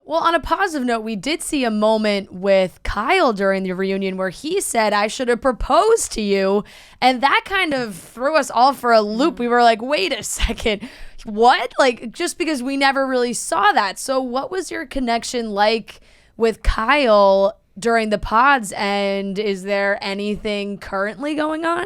Well, on a positive note, we did see a moment with Kyle during the reunion where he said, I should have proposed to you. And that kind of threw us all for a loop. We were like, wait a second, what? Like, just because we never really saw that. So what was your connection like with Kyle during the pods? And is there anything currently going on?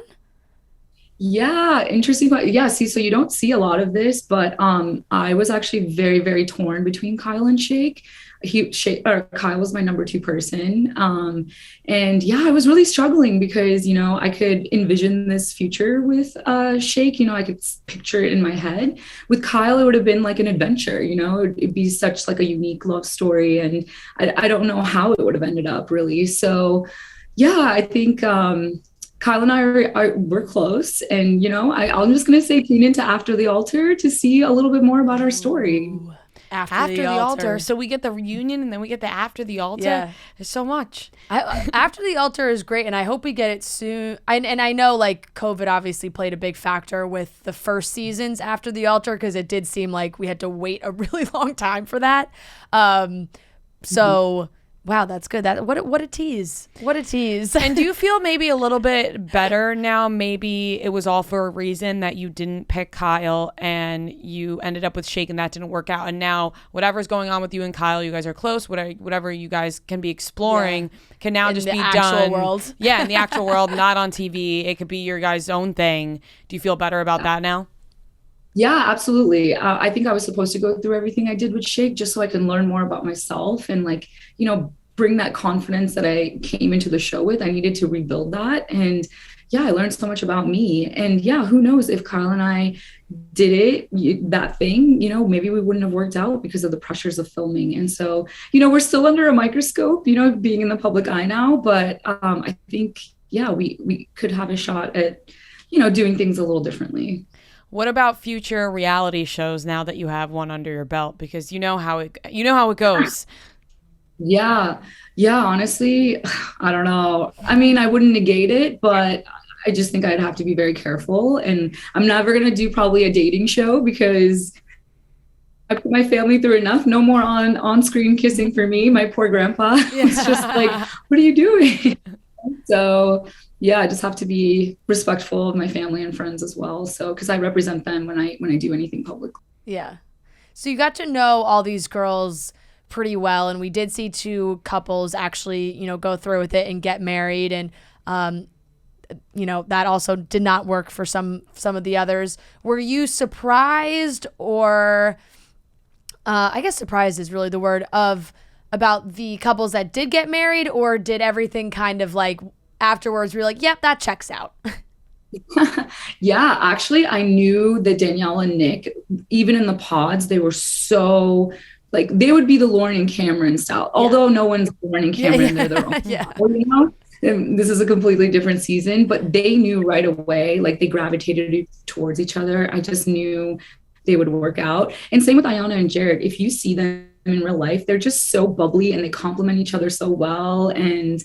Yeah, interesting. Yeah, see, so you don't see a lot of this, but I was actually very, very torn between Kyle and Shake. Kyle was my number two person. And yeah, I was really struggling because, I could envision this future with Shake, I could picture it in my head. With Kyle, it would have been like an adventure, it'd be such like a unique love story. And I don't know how it would have ended up really. So yeah, I think Kyle and I we're close, and I'm just gonna say tune into After the Altar to see a little bit more about our story. Ooh, After the altar. So we get the reunion and then we get the after the altar. Yeah. There's so much. After the Altar is great, and I hope we get it soon. And I know like COVID obviously played a big factor with the first seasons After the Altar, because it did seem like we had to wait a really long time for that. So wow, that's good. What a tease. What a tease. And do you feel maybe a little bit better now? Maybe it was all for a reason that you didn't pick Kyle and you ended up with Shake and that didn't work out. And now whatever's going on with you and Kyle, you guys are close. Whatever you guys can be exploring can now just be done. In the actual world. Yeah, in the actual world, not on TV. It could be your guys' own thing. Do you feel better about that now? Yeah, absolutely. I think I was supposed to go through everything I did with Shake just so I can learn more about myself and bring that confidence that I came into the show with. I needed to rebuild that. And yeah, I learned so much about me. And yeah, who knows if Kyle and I did that thing, maybe we wouldn't have worked out because of the pressures of filming. And so, we're still under a microscope, being in the public eye now. But I think, yeah, we could have a shot at, doing things a little differently. What about future reality shows now that you have one under your belt? Because you know how it goes. Yeah. Honestly, I don't know. I mean, I wouldn't negate it, but I just think I'd have to be very careful. And I'm never going to do probably a dating show because I put my family through enough. No more on-screen kissing for me. My poor grandpa was just like, what are you doing? So yeah, I just have to be respectful of my family and friends as well. So, because I represent them when I do anything public. Yeah. So you got to know all these girls pretty well, and we did see two couples actually, go through with it and get married, and that also did not work for some of the others. Were you surprised, or I guess surprised is really the word, about the couples that did get married, or did everything kind of like afterwards we're like, yep, that checks out? Yeah, actually, I knew that Danielle and Nick, even in the pods, they were so like they would be the Lauren and Cameron style, although no one's Lauren and Cameron, they're their own. And this is a completely different season, but they knew right away, like they gravitated towards each other. I just knew they would work out. And same with Ayana and Jared. If you see them in real life, they're just so bubbly and they complement each other so well. And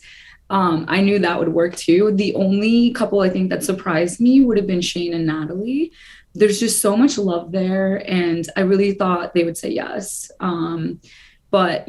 I knew that would work too. The only couple I think that surprised me would have been Shane and Natalie. There's just so much love there, and I really thought they would say yes. But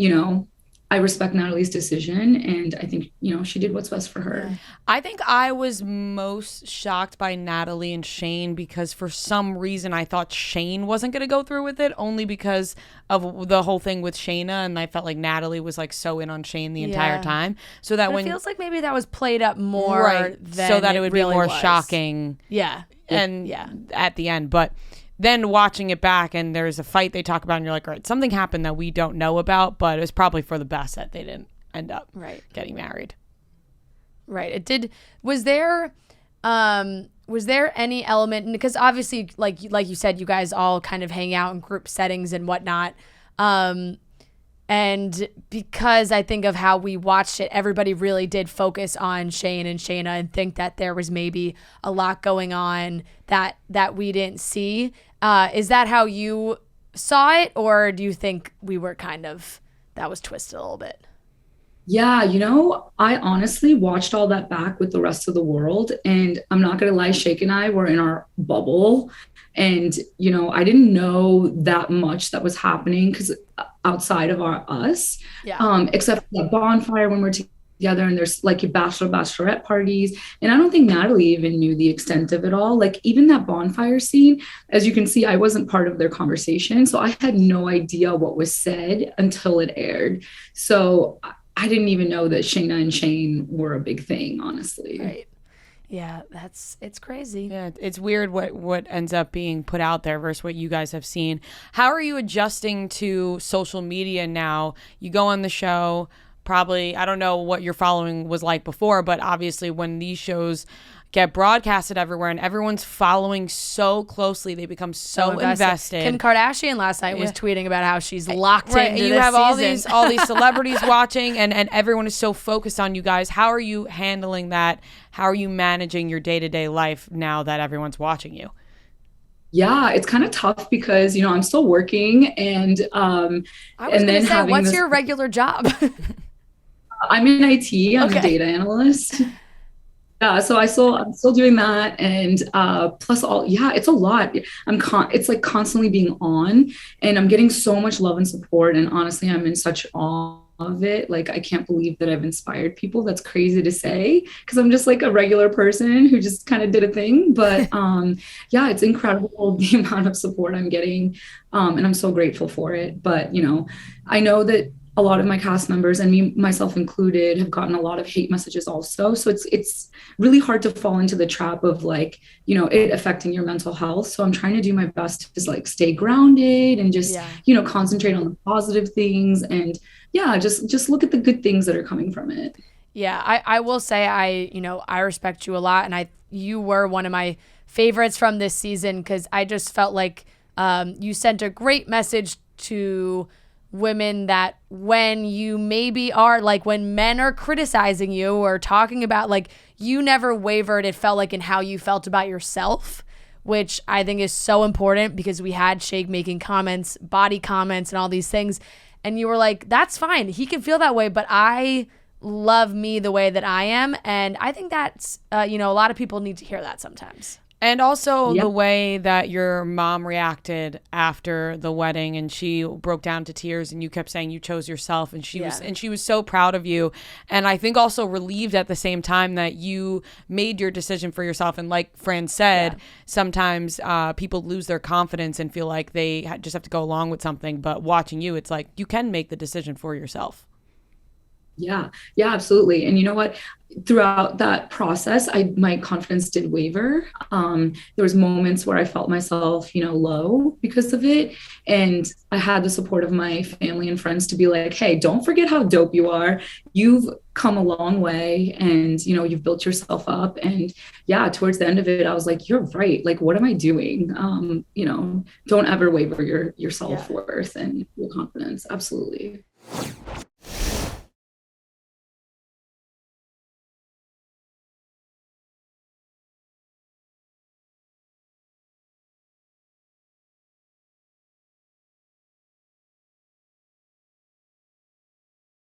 I respect Natalie's decision, and I think she did what's best for her. I think I was most shocked by Natalie and Shane because for some reason I thought Shane wasn't going to go through with it, only because of the whole thing with Shayna, and I felt like Natalie was like so in on Shane the entire time. So that it feels like maybe that was played up more, right, than so that it would really be more was. Shocking. Yeah. And at the end, but then watching it back and there's a fight they talk about and you're like, all right, something happened that we don't know about, but it was probably for the best that they didn't end up getting married. Right. It did. Was there any element, because obviously like you said, you guys all kind of hang out in group settings and whatnot. And because I think of how we watched it, everybody really did focus on Shane and Shayna and think that there was maybe a lot going on that we didn't see. Is that how you saw it, or do you think we were that was twisted a little bit? Yeah, you know, I honestly watched all that back with the rest of the world. And I'm not going to lie, Shake and I were in our bubble. And, you know, I didn't know that much that was happening because outside of us, Yeah. except for the bonfire when we're together and there's like your bachelorette parties. And I don't think Natalie even knew the extent of it all. Like even that bonfire scene, as you can see, I wasn't part of their conversation. So I had no idea what was said until it aired. So I didn't even know that Shayna and Shane were a big thing, honestly. Right. Yeah, it's crazy. Yeah, it's weird what ends up being put out there versus what you guys have seen. How are you adjusting to social media now? You go on the show, probably, I don't know what your following was like before, but obviously when these shows get broadcasted everywhere and everyone's following so closely, they become so invested. Kim Kardashian last night was tweeting about how she's locked into you this have season. all these celebrities watching and everyone is so focused on you guys. How are you handling that? How are you managing your day-to-day life now that everyone's watching you? Yeah, it's kind of tough because, you know, I'm still working and I was going to say, what's your regular job? I'm in IT. I'm a data analyst. Yeah, so I'm still doing that, and plus it's a lot. It's like constantly being on, and I'm getting so much love and support, and honestly, I'm in such awe of it. Like I can't believe that I've inspired people. That's crazy to say because I'm just like a regular person who just kind of did a thing, but yeah, it's incredible the amount of support I'm getting, and I'm so grateful for it. But you know, I know that a lot of my cast members and me myself included have gotten a lot of hate messages also, so it's really hard to fall into the trap of like, you know, it affecting your mental health. So I'm trying to do my best to just like stay grounded and just you know, concentrate on the positive things and just look at the good things that are coming from it. Yeah, I will say I respect you a lot, and you were one of my favorites from this season because I just felt like you sent a great message to women that when you maybe are like when men are criticizing you or talking about, like, you never wavered, it felt like, in how you felt about yourself, which I think is so important because we had Shake making comments, body comments and all these things, and you were like, that's fine, he can feel that way, but I love me the way that I am. And I think that's a lot of people need to hear that sometimes. And also the way that your mom reacted after the wedding, and she broke down to tears, and you kept saying you chose yourself, and she was so proud of you, and I think also relieved at the same time that you made your decision for yourself. And like Fran said, sometimes people lose their confidence and feel like they just have to go along with something. But watching you, it's like you can make the decision for yourself. Yeah, absolutely. And you know what? Throughout that process, my confidence did waver. There was moments where I felt myself, you know, low because of it. And I had the support of my family and friends to be like, hey, don't forget how dope you are. You've come a long way and, you know, you've built yourself up. And yeah, towards the end of it, I was like, you're right. Like, what am I doing? You know, don't ever waver your self-worth and your confidence. Absolutely.